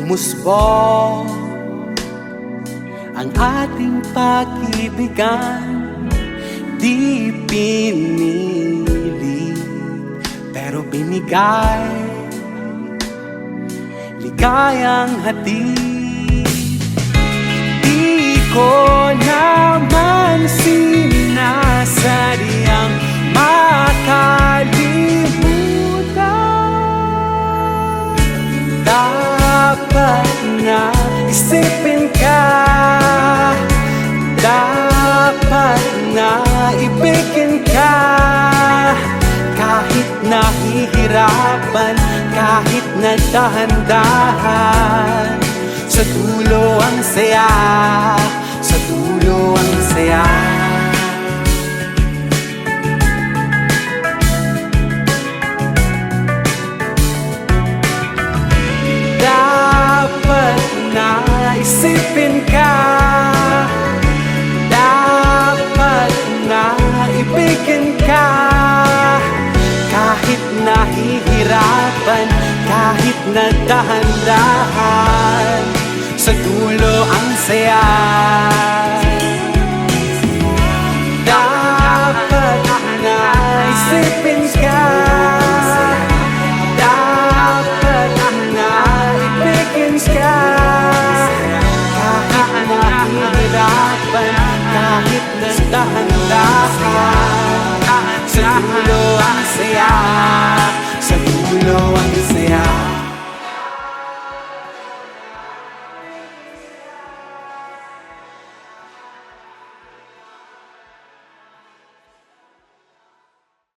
Umusbong ang ating pag-ibigan, di pinili pero binigay, ligayang hatid. Di ko naman sinasadyang makalimutan. Dapat na isipin ka, dapat na ibigin ka, kahit nahihirapan, kahit na dahan-dahan. Sa dulo ang saya, sa dulo ang saya. Dapat na isipin ka, dapat na ibigin ka, kahit nahihirapan, kahit na dahan-dahan. Sa dulo ang saya. Dapat na isipin ka, dapat na ibigin ka, kahit nahihirapan, kahit na dahan-dahan. Sa dulo ang saya, sa dulo ang saya.